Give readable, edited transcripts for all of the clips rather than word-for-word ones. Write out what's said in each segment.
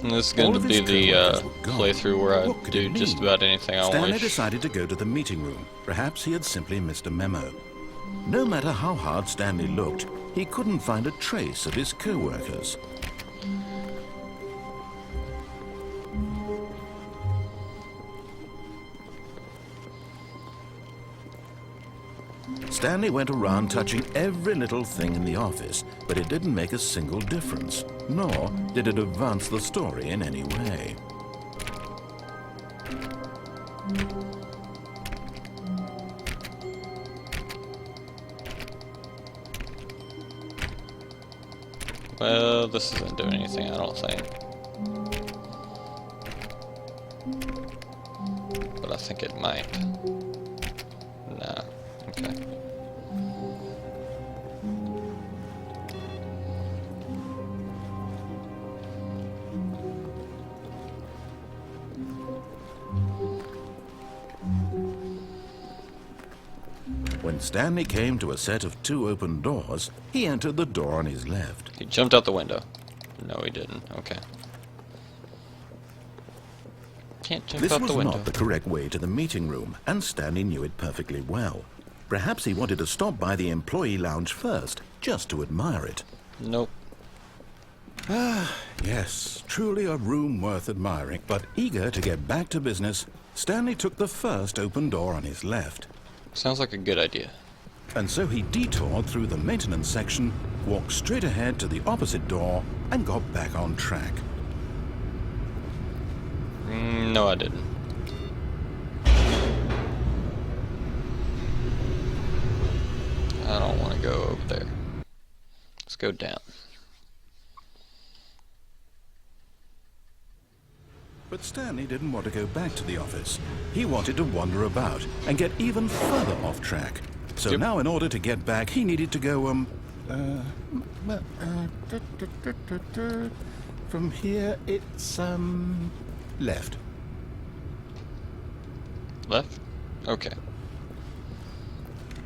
This is going to be the playthrough where I What could do it just mean? about anything I Stanley wish. decided to go to the meeting room. Perhaps he had simply missed a memo. No matter how hard Stanley looked, he couldn't find a trace of his co-workers. Stanley went around touching every little thing in the office, but it didn't make a single difference, nor did it advance the story in any way. Well, this isn't doing anything, I don't think. But I think it might. No. Okay. When Stanley came to a set of 2 open doors, he entered the door on his left. He jumped out the window. No, he didn't. Okay. Can't jump This out was the window. not the correct way to the meeting room, and Stanley knew it perfectly well. Perhaps he wanted to stop by the employee lounge first, just to admire it. Nope. Yes, truly a room worth admiring. But eager to get back to business, Stanley took the first open door on his left. Sounds like a good idea. And so he detoured through the maintenance section, walked straight ahead to the opposite door, and got back on track. No, I didn't. I don't want to go over there. Let's go down. But Stanley didn't want to go back to the office. He wanted to wander about and get even further off track. So Yep. now in order to get back, he needed to go, from here it's, left. Left? Okay.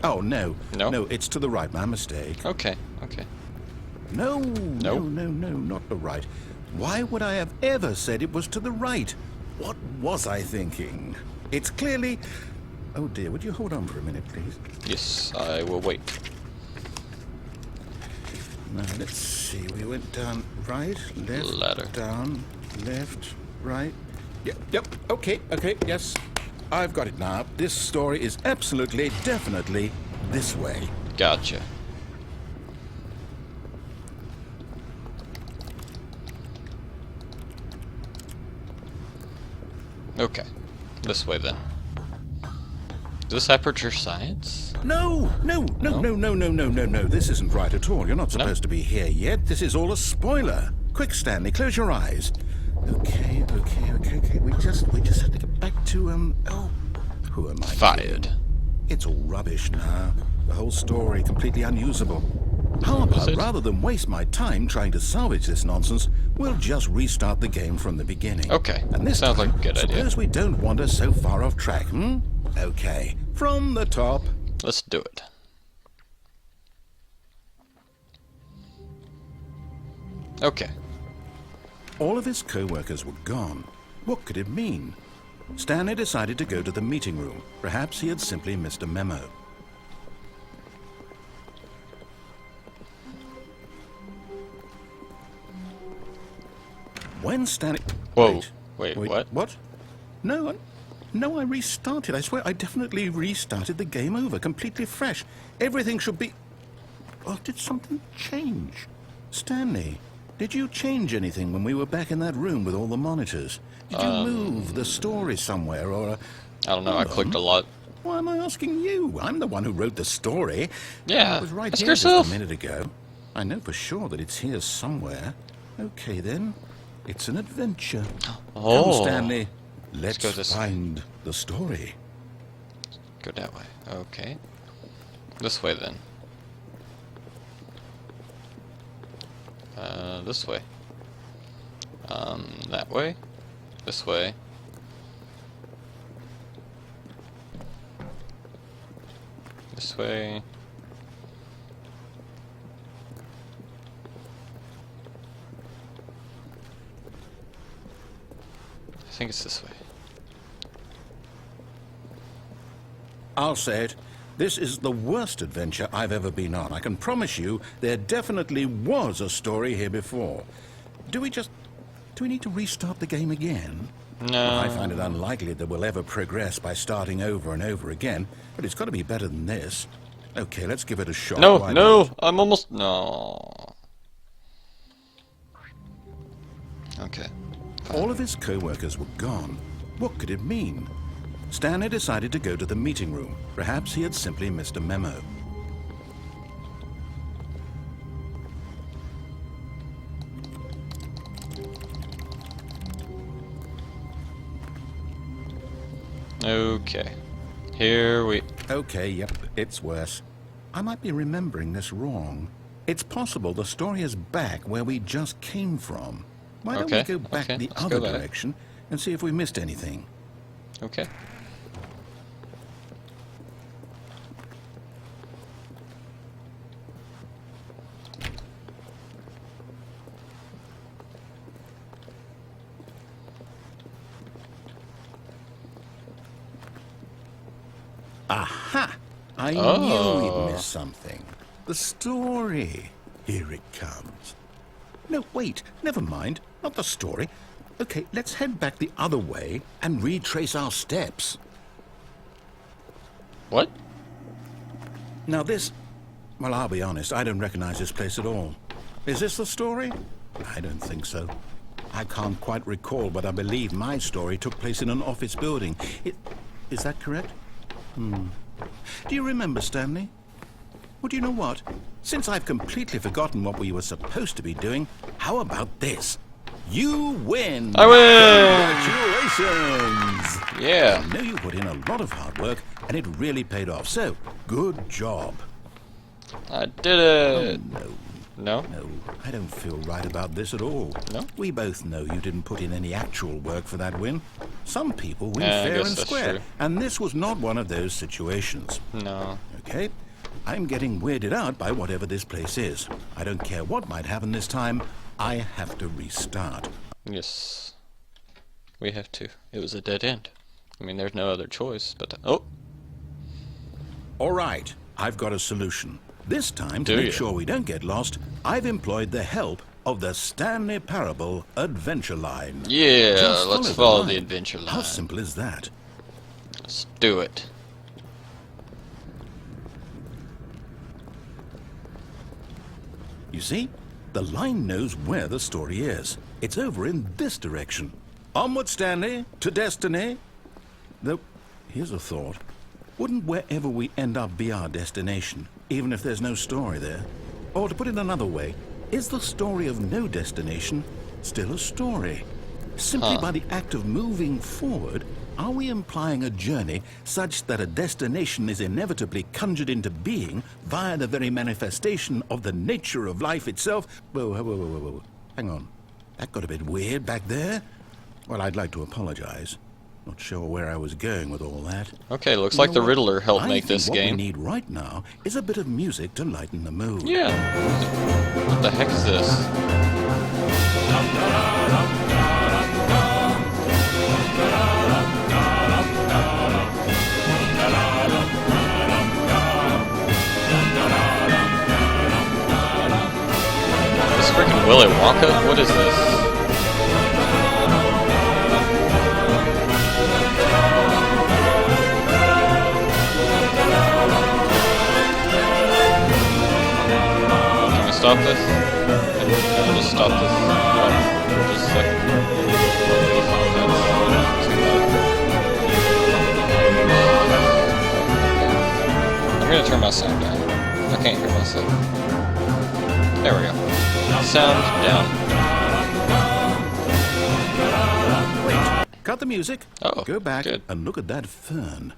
Oh, no. No? No, it's to the right. My mistake. Okay. Okay. No, Nope. no, not the right. Why would I have ever said it was to the right? What was I thinking? It's clearly... Oh dear, would you hold on for a minute, please? Yes, I will wait. Now, let's see. We went down right, left, Ladder. down, left, right. Yep, okay, yes. I've got it now. This story is absolutely, definitely this way. Gotcha. Okay. This way then. Is this aperture science? No. This isn't right at all. You're not No? supposed to be here yet. This is all a spoiler. Quick, Stanley, close your eyes. Okay. We just have to get back to, oh, who am I Fired. kidding? It's all rubbish now. The whole story completely unusable. How Was about, it? rather than waste my time trying to salvage this nonsense, we'll just restart the game from the beginning. Okay, And this sounds time, like a good idea. suppose we don't wander so far off track, Okay, from the top. Let's do it. Okay. All of his co-workers were gone. What could it mean? Stanley decided to go to the meeting room. Perhaps he had simply missed a memo. When Stanley... Whoa. Wait, what? What? No, I restarted. I swear, I definitely restarted the game over, completely fresh. Everything should be... Oh, did something change? Stanley, did you change anything when we were back in that room with all the monitors? Did you move the story somewhere, or... I don't know, I Hold clicked a on. lot. Why am I asking you? I'm the one who wrote the story. Yeah, It was right ask here yourself. just a minute ago. I know for sure that it's here somewhere. Okay, then. It's an adventure. Oh. Come, Stanley. Let's go this way. find the story. Go that way. Okay. This way then. This way. That way. This way. This way. think it's this way. I'll say it. This is the worst adventure I've ever been on. I can promise you there definitely was a story here before. Do we need to restart the game again? No. Well, I find it unlikely that we'll ever progress by starting over and over again, but it's got to be better than this. Okay, let's give it a shot. No, Why no, not? I'm almost... No. Okay. All of his co-workers were gone. What could it mean? Stanley decided to go to the meeting room. Perhaps he had simply missed a memo. Okay. Here we... Okay, yep, it's worse. I might be remembering this wrong. It's possible the story is back where we just came from. Why don't we Okay, go back okay, the let's other go back. direction and see if we missed anything? Okay. Aha! I Oh. knew we'd missed something. The story. Here it comes. No, wait, never mind. Not the story. Okay, let's head back the other way and retrace our steps. What? Now this... Well, I'll be honest, I don't recognize this place at all. Is this the story? I don't think so. I can't quite recall, but I believe my story took place in an office building. Is that correct? Do you remember, Stanley? Well, do you know what? Since I've completely forgotten what we were supposed to be doing, how about this? You win! I win! Congratulations! Yeah. I know you put in a lot of hard work, and it really paid off. So, good job. I did it. No, No? no, I don't feel right about this at all. No? We both know you didn't put in any actual work for that win. Some people win Yeah, I fair guess and that's square, true. and this was not one of those situations. No. Okay? I'm getting weirded out by whatever this place is. I don't care what might happen this time. I have to restart. Yes. We have to. It was a dead end. I mean, there's no other choice, but... Oh! All right, I've got a solution. This time, to Do make you? sure we don't get lost, I've employed the help of the Stanley Parable adventure line. Yeah, Just let's follow the line. adventure line. How simple is that? Let's do it. You see? The line knows where the story is. It's over in this direction. Onward, Stanley, to destiny. Though, here's a thought. Wouldn't wherever we end up be our destination, even if there's no story there? Or to put it another way, is the story of no destination still a story? Simply by the act of moving forward, are we implying a journey such that a destination is inevitably conjured into being via the very manifestation of the nature of life itself? Whoa, whoa, whoa, whoa, whoa. Hang on. That got a bit weird back there. Well, I'd like to apologize. Not sure where I was going with all that. Okay, looks You like know the what? Riddler helped I make think this what game. we need right now is a bit of music to lighten the mood. Yeah. What the heck is this? This freaking Willy Wonka? What is this? Can we stop this? Can I just stop this? For just a second. I'm gonna turn my sound down. I can't hear myself. There we go. Sound down. Cut the music. Uh-oh, Go back good. and look at that fern.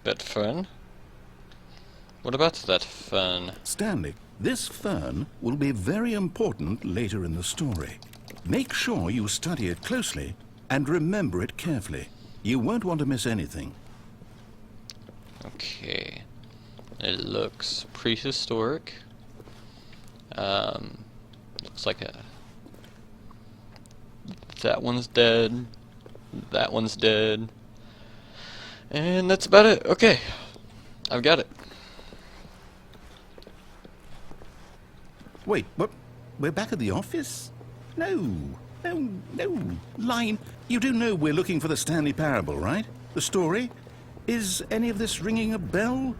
That fern? What about that fern? Stanley, this fern will be very important later in the story. Make sure you study it closely and remember it carefully. You won't want to miss anything. Okay. It looks prehistoric. Looks like a... That one's dead. That one's dead. And that's about it. Okay. I've got it. Wait, what? We're back at the office? No. Line, you do know we're looking for the Stanley Parable, right? The story? Is any of this ringing a bell?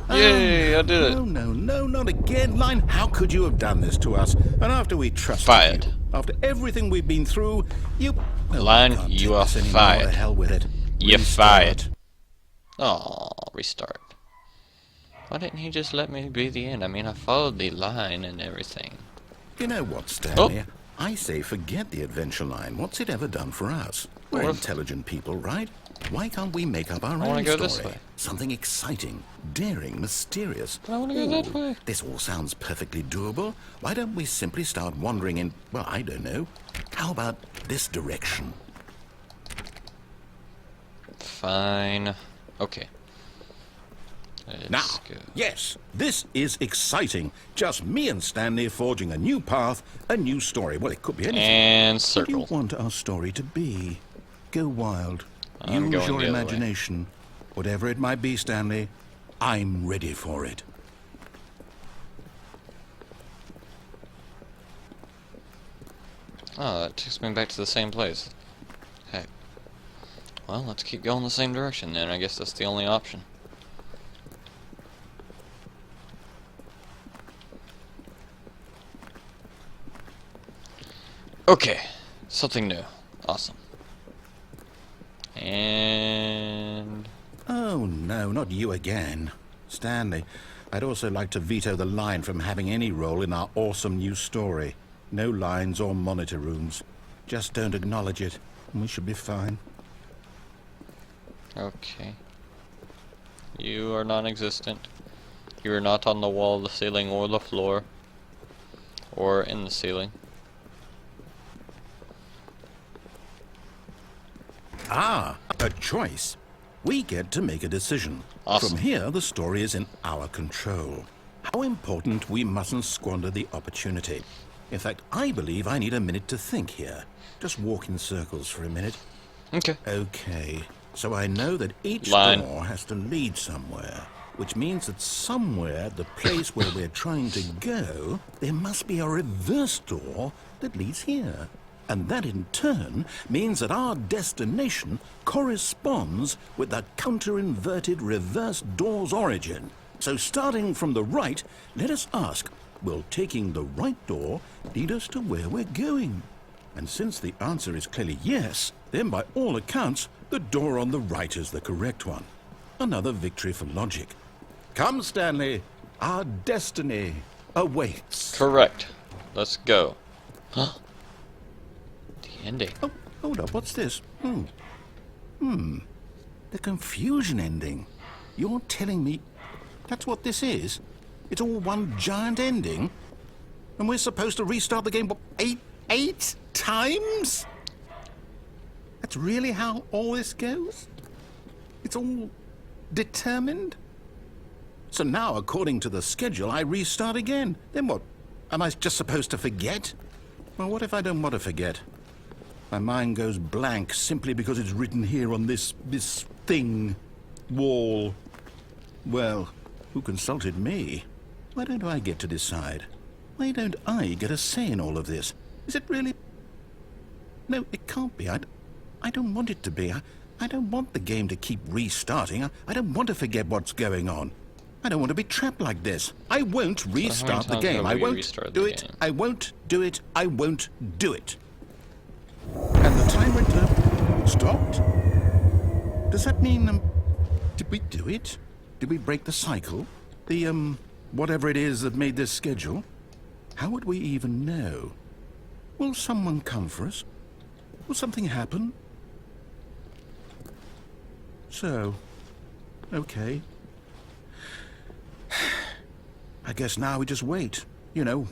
Yay, I did it. No, not again. Line, how could you have done this to us? And after we trusted Fired. you, after everything we've been through, you... No, Line, we can't you take are this anymore. fired. The hell with it. You're Restart. fired. Oh, restart. Why didn't he just let me be the end? I mean, I followed the line and everything. You know what, Stanley? Oh. I say forget the adventure line. What's it ever done for us? We're What if- intelligent people, right? Why can't we make up our I wanna own go story? this way. Something exciting, daring, mysterious. I wanna go that way. This all sounds perfectly doable. Why don't we simply start wandering in, well, I don't know. How about this direction? Fine. Okay. Let's Now, go. yes, this is exciting. Just me and Stanley forging a new path, a new story. Well, it could be anything. And What do you circle. want our story to be? Go wild. I'm Use going your the other way. imagination. Whatever it might be, Stanley, I'm ready for it. Oh, that takes me back to the same place. Heck. Well, let's keep going the same direction then. I guess that's the only option. Okay. Something new. Awesome. And... Oh, no, not you again. Stanley, I'd also like to veto the line from having any role in our awesome new story. No lines or monitor rooms. Just don't acknowledge it, and we should be fine. Okay. You are non-existent. You are not on the wall, the ceiling, or the floor. Or in the ceiling. Ah, a choice. We get to make a decision. Awesome. From here, the story is in our control. How important we mustn't squander the opportunity. In fact, I believe I need a minute to think here. Just walk in circles for a minute. Okay. Okay, so I know that each Line. door has to lead somewhere, which means that somewhere at the place where we're trying to go, there must be a reverse door that leads here. And that in turn means that our destination corresponds with the counter-inverted reverse door's origin. So starting from the right, let us ask, will taking the right door lead us to where we're going? And since the answer is clearly yes, then by all accounts, the door on the right is the correct one. Another victory for logic. Come, Stanley, our destiny awaits. Correct. Let's go. Huh? The ending. Oh, hold up, what's this? The confusion ending. You're telling me that's what this is? It's all one giant ending? And we're supposed to restart the game, what, eight times? That's really how all this goes? It's all determined? So now, according to the schedule, I restart again. Then what? Am I just supposed to forget? Well, what if I don't want to forget? My mind goes blank simply because it's written here on this thing, wall. Well, who consulted me? Why don't I get to decide? Why don't I get a say in all of this? Is it really... No, it can't be. I don't want it to be. I don't want the game to keep restarting. I don't want to forget what's going on. I don't want to be trapped like this. I won't restart the times game. have I we won't restarted do the it. game? I won't do it. I won't do it. And the timer stopped? Does that mean, did we do it? Did we break the cycle? The, whatever it is that made this schedule? How would we even know? Will someone come for us? Will something happen? So, okay. I guess now we just wait. You know,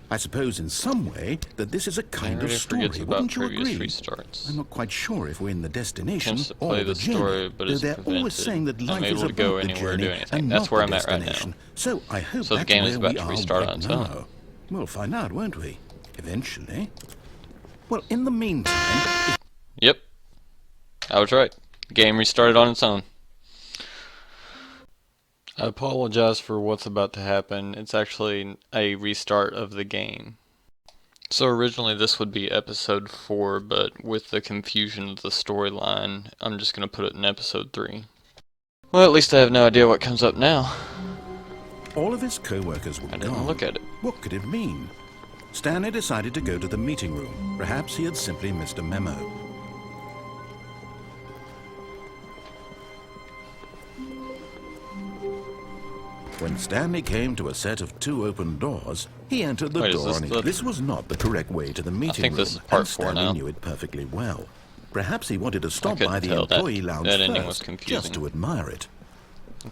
I suppose in some way that this is a kind of Narrative story. forgets about Wouldn't you previous agree? restarts. I'm not quite sure if we're in the destination Attempts to or play the the story, journey. but though is they're always prevented. saying that life is Unable to about go the anywhere or journey do anything. and That's not where the I'm at right now. destination. So I hope So the that's game where is about we to are restart right on its own. now. We'll find out, won't we? Eventually. Well, in the meantime, Yep. I was right. The game restarted on its own. I apologize for what's about to happen. It's actually a restart of the game. So originally this would be episode 4, but with the confusion of the storyline, I'm just going to put it in episode 3. Well, at least I have no idea what comes up now. All of his co-workers were I didn't gone. look at it. What could it mean? Stanley decided to go to the meeting room. Perhaps he had simply missed a memo. When Stanley came to a set of 2 open doors, he entered the Wait, door and the... this was not the correct way to the meeting think room, this is part and 4 Stanley now. knew it perfectly well. Perhaps he wanted to stop couldn't by the tell. employee lounge that ending was first, confusing. just to admire it. I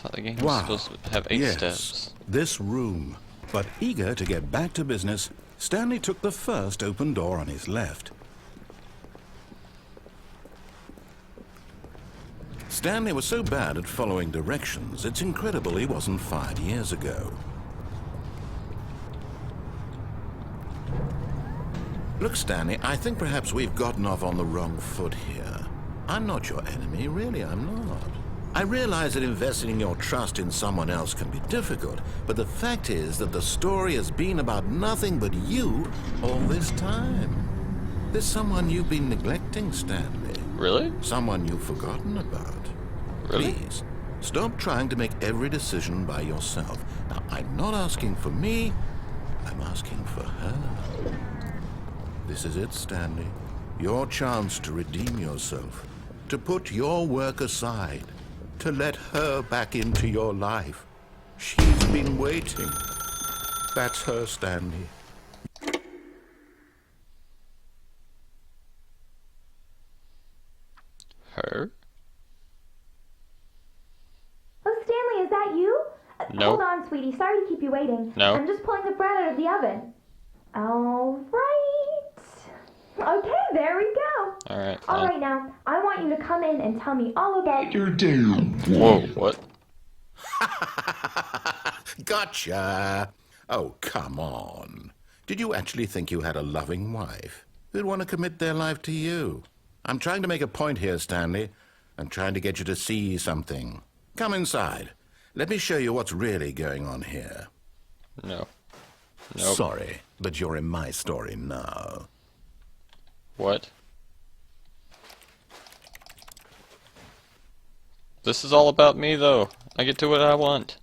thought the game was Wow. supposed to have 8 Yes, steps. this room. But eager to get back to business, Stanley took the first open door on his left. Stanley was so bad at following directions, it's incredible he wasn't fired years ago. Look, Stanley, I think perhaps we've gotten off on the wrong foot here. I'm not your enemy, really, I'm not. I realize that investing your trust in someone else can be difficult, but the fact is that the story has been about nothing but you all this time. There's someone you've been neglecting, Stanley. Really? Someone you've forgotten about. Really? Please, stop trying to make every decision by yourself. Now, I'm not asking for me, I'm asking for her. This is it, Stanley. Your chance to redeem yourself, to put your work aside, to let her back into your life. She's been waiting. That's her, Stanley. Her? Oh, Stanley, is that you? No. Hold on, sweetie. Sorry to keep you waiting. No. I'm just pulling the bread out of the oven. All right. Okay, there we go. Alright, All fine. right, now, I want you to come in and tell me all about your Whoa, what? Gotcha. Oh, come on. Did you actually think you had a loving wife who'd want to commit their life to you? I'm trying to make a point here, Stanley. I'm trying to get you to see something. Come inside. Let me show you what's really going on here. No. Nope. Sorry, but you're in my story now. What? This is all about me, though. I get to what I want.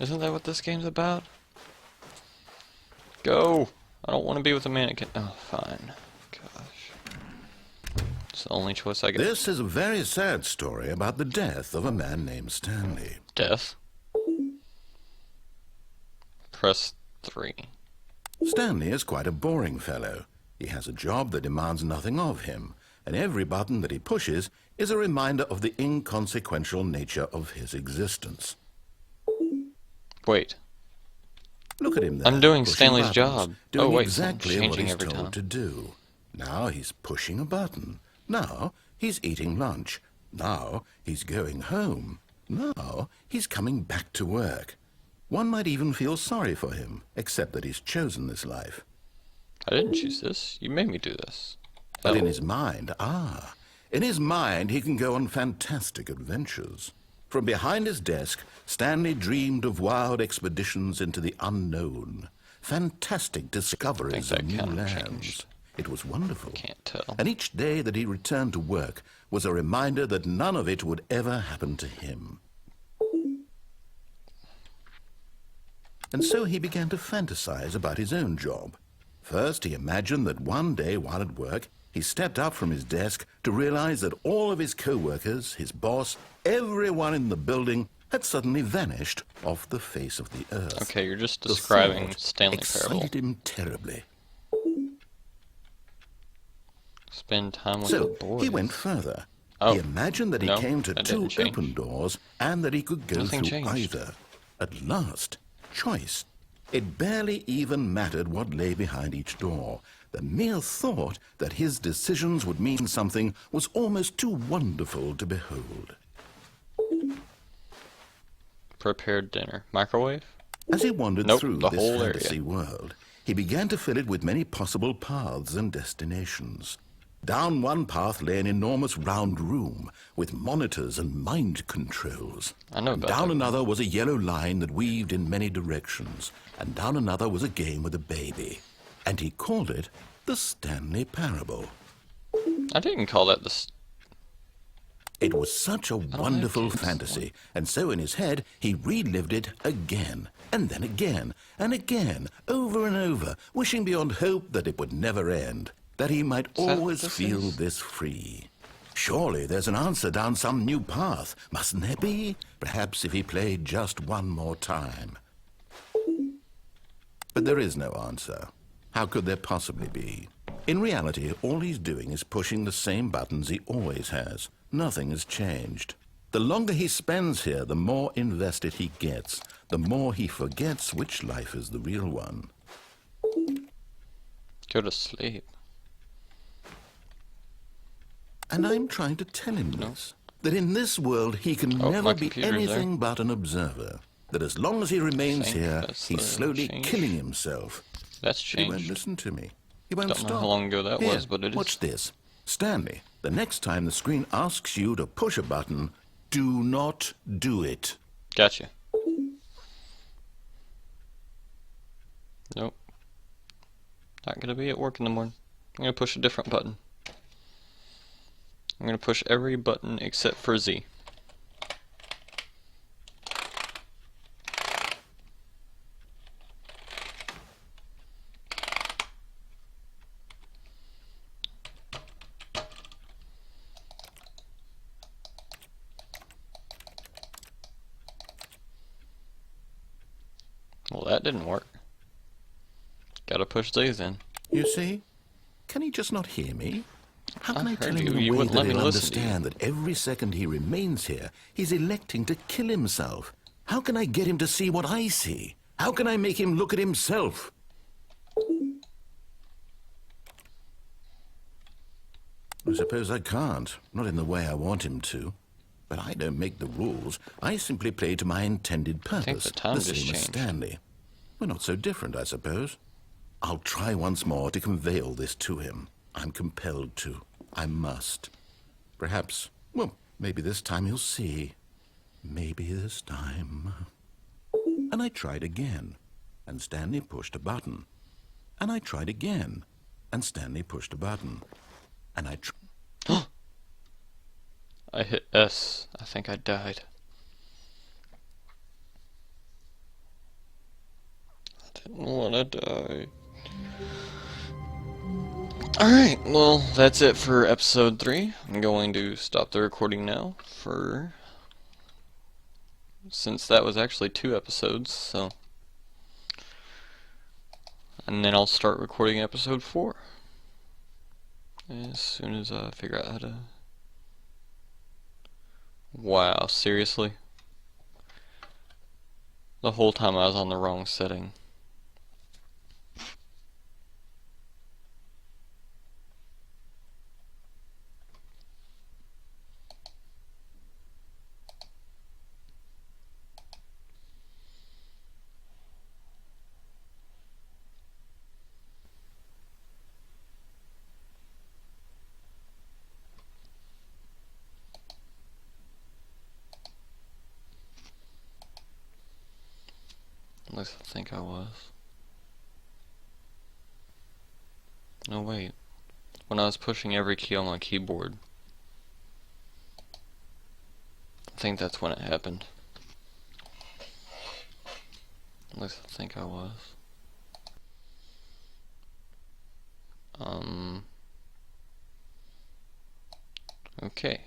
Isn't that what this game's about? Go! I don't want to be with a mannequin. Oh, fine. Gosh. It's the only choice I get. This is a very sad story about the death of a man named Stanley. Death? Press 3. Stanley is quite a boring fellow. He has a job that demands nothing of him, and every button that he pushes is a reminder of the inconsequential nature of his existence. Wait. Look at him there. I'm doing pushing Stanley's buttons, job. Doing Oh, wait, exactly something's what changing he's every told time. to do. Now he's pushing a button. Now he's eating lunch. Now he's going home. Now he's coming back to work. One might even feel sorry for him, except that he's chosen this life. I didn't choose this. You made me do this. But in Oh. his mind, in his mind he can go on fantastic adventures. From behind his desk, Stanley dreamed of wild expeditions into the unknown, fantastic discoveries that of new kind of lands. changed. It was wonderful. Can't tell. And each day that he returned to work was a reminder that none of it would ever happen to him. And so he began to fantasize about his own job. First, he imagined that one day while at work, he stepped up from his desk to realize that all of his co-workers, his boss, everyone in the building had suddenly vanished off the face of the earth. Okay, you're just The describing thought Stanley Parable. excited him terribly. Spend time with the So boys. he went further. Oh. He imagined that he No, came to that 2 didn't change. open doors and that he could go Nothing through changed. either. At last, choice. It barely even mattered what lay behind each door. The mere thought that his decisions would mean something was almost too wonderful to behold. Prepared dinner. Microwave? As he wandered Nope, through the this whole fantasy area. world, he began to fill it with many possible paths and destinations. Down one path lay an enormous round room with monitors and mind controls. I know about Down that. another was a yellow line that weaved in many directions. And down another was a game with a baby. And he called it the Stanley Parable. I didn't call that the... It was such a wonderful fantasy, and so in his head he relived it again, and then again, and again, over and over, wishing beyond hope that it would never end, that he might always feel this free. Surely there's an answer down some new path, mustn't there be? Perhaps if he played just one more time. But there is no answer. How could there possibly be? In reality, all he's doing is pushing the same buttons he always has. Nothing has changed. The longer he spends here, the more invested he gets, the more he forgets which life is the real one. Go to sleep. And I'm trying to tell him this, that in this world he can never be anything but an observer, that as long as he remains here, he's slowly killing himself. That's changed. He won't listen to me. He won't Don't stop. know how long ago that was, but it is. Watch this. Stanley, the next time the screen asks you to push a button, do not do it. Gotcha. Nope. Not gonna be at work in the morning. I'm gonna push a different button. I'm gonna push every button except for Z. Well, that didn't work. Gotta push these in. You see? Can he just not hear me? How can I tell him in you a way wouldn't that let me he'll listen to you. understand that every second he remains here, he's electing to kill himself? How can I get him to see what I see? How can I make him look at himself? I suppose I can't, not in the way I want him to. But I don't make the rules. I simply play to my intended purpose, the time just same as changed. Stanley. We're not so different, I suppose. I'll try once more to convey all this to him. I'm compelled to. I must. Perhaps, well, maybe this time he'll see. Maybe this time. And I tried again, and Stanley pushed a button. And I tried again, and Stanley pushed a button. And I tried... I hit S. I think I died. I didn't want to die. Alright, well, that's it for episode 3. I'm going to stop the recording now since that was actually 2 episodes, so. And then I'll start recording episode 4. As soon as I figure out how to... Wow, seriously? The whole time I was on the wrong setting. At least I think I was. No, wait. When I was pushing every key on my keyboard. I think that's when it happened. At least I think I was. Okay.